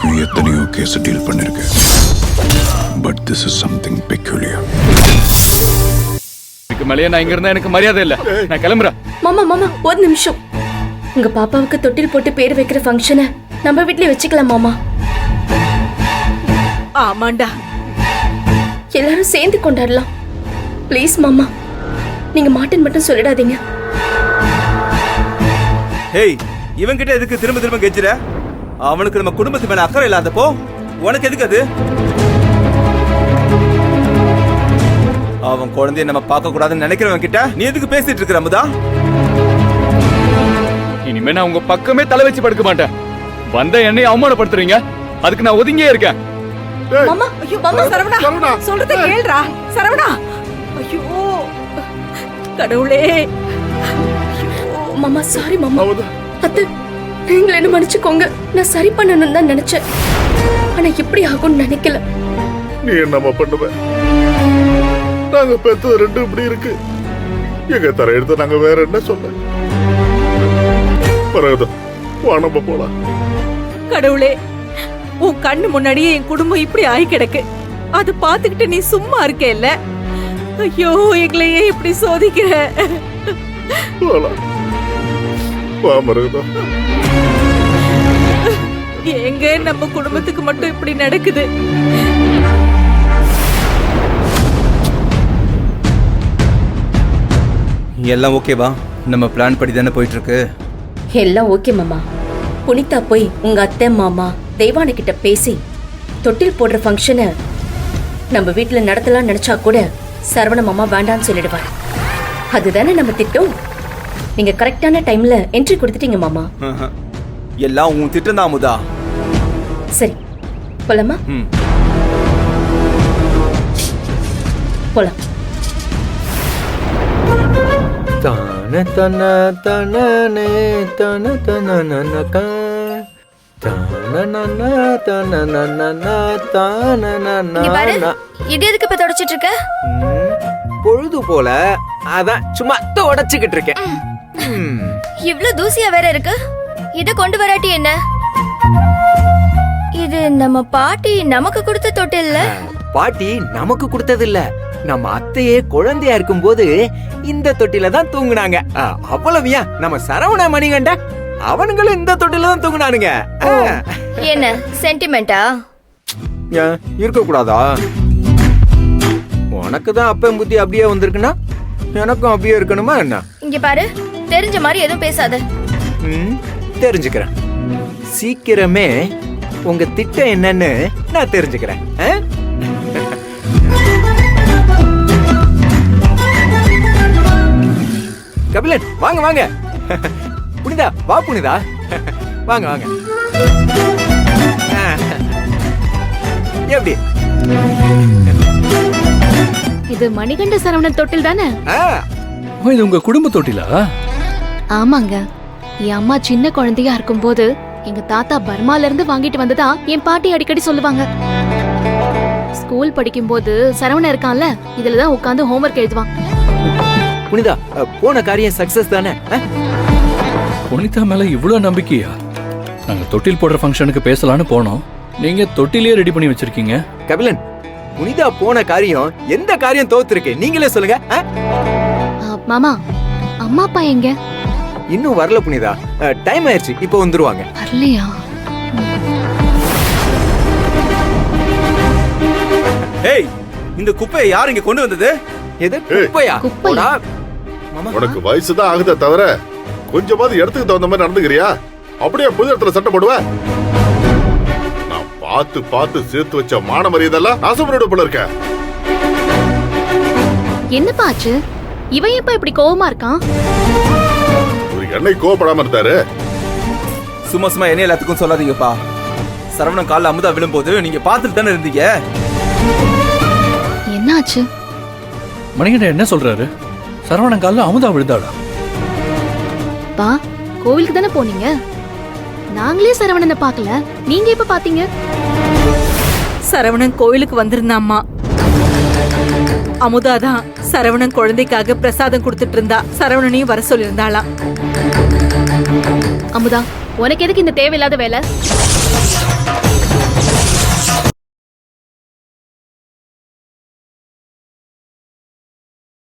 வரைக்கும் எத்தனையோ case deal பண்ணிருக்கேன். But this is something peculiar. மலையா நான் இங்க இருந்தா எனக்கு மரியாதை இல்ல. நான் கிளம்புறேன். மாமா மாமா ஒரு நிமிஷம். உங்க பாப்பாவுக்கு தொட்டில் போட்டு பேர் வைக்கிற ஃபங்க்ஷனை நம்ம வீட்லயே வச்சுக்கலாம் மாமா. ஆமாண்டா, எல்லாரும் சேர்ந்து கொண்டாடலாம். ப்ளீஸ் மாமா, நீங்க மாட்டேன்னு மட்டும் சொல்லிடாதீங்க. ஹேய், இவன்கிட்ட எதுக்கு திரும்ப திரும்ப கெஞ்சுற? அவனுக்கு நம்ம குடும்பத்து மேல அக்கறை இல்லாதப்போ உனக்கு எதுக்கு அது? அவன் குழந்தைய நம்ம பார்க்க கூடாதுன்னு நினைக்கிறவன் கிட்ட நீ எதுக்கு பேசிட்டு இருக்கிற அமுதா? இனிமே நான் உங்க பக்கமே தலை வச்சு படுக்க மாட்டேன். வந்த என்னை அவமானப்படுத்துறீங்க, அதுக்கு நான் ஒதுங்கியே இருக்கேன். மாமா ஐயோ மாமா, சரவணா சொல்றத கேளுடா. சரவணா, ஐயோ கடவுளே. மாமா சாரி மாமா. அத்தை, நீங்கள என்ன மன்னிச்சுக்கோங்க. நான் சரி பண்ணணும்னு தான் நினைச்சேன். ஆனா இப்படி ஆகும்னு நினைக்கல. நீ என்னமா பண்ணுவ? நாங்க பெத்தது ரெண்டு இப்படி இருக்கு. எங்க தர எடுத்து நாங்க வேற என்ன சொல்ல? பரவாயில்ல, வா நம்ம போலாம். கடவுளே, உன் கண்ணு முன்னாடியே என் குடும்பம் இப்படி ஆகி கிடக்கு. அது பாத்துக்கிட்டு நீ சும்மா இருக்க இல்ல? ஐயோ, எங்களையே இப்படி சோதிக்கிற. போலாம், வா மருதம். எங்க நம்ம குடும்பத்துக்கு மட்டும் இப்படி நடக்குது? எல்லாம் ஓகேவா? நம்ம பிளான் படி தானே போயிட்டு இருக்கு. எல்லாம் ஓகே மாமா. புனிதா போய் உங்க அத்தை மாமா தெய்வானை கிட்ட பேசி தொட்டில் போடுற ஃபங்க்ஷனை நம்ம வீட்டுல நடத்தலாம் நினைச்சா கூட சரவண மாமா வேண்டான்னு சொல்லிடுவார். அதுதானே நம்ம திட்டம். நீங்க கரெக்டான டைம்ல என்ட்ரி கொடுத்துட்டீங்க மாமா. எல்லாம் உன் திட்டம் தான் அமுதா. சரி, போலாமா? போலாம். தான தன தனனே தன தனனனக தானனன தனனனன தானனன. இது எதுக்கு இப்ப தொடச்சிட்டு இருக்க? பொழுது போல அதான் சும்மா தொடச்சிக்கிட்டு இருக்கேன். இவ்ளோ தூசியா வேற இருக்கு. இத கொண்டு வராட்டி என்ன? இது நம்ம பாட்டி நமக்கு கொடுத்த தொட்டில்ல. பாட்டி நமக்கு கொடுத்தது இல்ல, நம்ம அத்தையே குழந்தையா இருக்கும் போது இந்த தொட்டில தான் தூங்குனாங்க. அவ்வளவியா நம்ம சரவண மணிகண்ட அவனுங்களும் இந்த தொட்டில தான் தூங்குனானுங்க. என்ன சென்டிமெண்டா? இருக்க கூடாதா? உனக்கு தான் அப்ப புத்தி அப்படியே வந்திருக்குன்னா எனக்கும் அப்படியே இருக்கணுமா என்ன? இங்க பாரு, தெரிஞ்ச மாதிரி எதுவும் பேசாத. தெரிஞ்சுக்கிறேன். சீக்கிரமே உங்க திட்டம் என்னன்னு நான் தெரிஞ்சுக்கிறேன். கபிலன் வாங்க வாங்க. புனிதா வா புனிதா, வாங்க வாங்க. எப்படி இது மணிகண்ட சரவணன் தொட்டில் தானே? இது உங்க குடும்ப தொட்டிலா? ஆமாங்க. என் அம்மா சின்ன குழந்தையா இருக்கும்போது எங்க தாத்தா பர்மால இருந்து வாங்கிட்டு வந்ததா என் பாட்டி அடிக்கடி சொல்லுவாங்க. ஸ்கூல் படிக்கும் போது சரவணன் இருக்கான்ல, இதுலதான் உட்கார்ந்து ஹோம்வொர்க் எழுதுவான். புனிதா, போன காரியம் சக்சஸ் தானே? புனிதா மேல இவ்வளவு நம்பிக்கையா? நாங்க தொட்டில் போடுற ஃபங்க்ஷனுக்கு பேசலான்னு போனோம், நீங்க தொட்டிலே ரெடி பண்ணி வச்சிருக்கீங்க. கபிலன், புனிதா போன காரியம் எந்த காரியம் தோத்துருக்கு நீங்களே சொல்லுங்க. மாமா, அம்மா அப்பா எங்க? இன்னும் வரல புனிதா, டைம் ஆயிருச்சு, இப்போ வந்துருவாங்க. வரலையா? ஏய், இந்த குப்பையை யார் இங்க கொண்டு வந்தது? எது குப்பையா? குப்பையா? உனக்கு வயசுதான் ஆகுதே தவிர கொஞ்சமாவது இடத்துக்கு தகுந்த மாதிரி நடந்துக்கிறியா? அப்படியே புது இடத்துல சட்டை போடுவ? நான் பார்த்து பார்த்து சேர்த்து வச்ச மான மரியாதைலாம் நாசம் பண்ணிவிட போல இருக்க. என்னப்பா ஆச்சு? இவன் எப்ப இப்படி கோவமா இருக்கான்? ஒரு எண்ணெய் கோவப்படாம இருந்தாரு. சும்மா சும்மா என்ன எல்லாத்துக்கும் சொல்லாதீங்கப்பா. சரவணன் கால்ல அமுதா விழும்போது நீங்க பார்த்துட்டு தானே இருந்தீங்க. என்னாச்சு? மணிகண்டன் என்ன சொல்றாரு? சரவணன் கால்ல அமுதா விழுந்தாளா? பா, கோவிலுக்கு தானே போனீங்க? நாங்களே சரவணனை பார்க்கல, நீங்க எப்ப பாத்தீங்க? சரவணன் கோயிலுக்கு வந்திருந்தாம்மா. அமுதாதான் சரவணன் குழந்தைக்காக பிரசாதம் கொடுத்துட்டு இருந்தா. சரவணனையும் வர சொல்லியிருந்தாளாம். அமுதா, உனக்கு எதுக்கு இந்த தேவையில்லாத வேலை?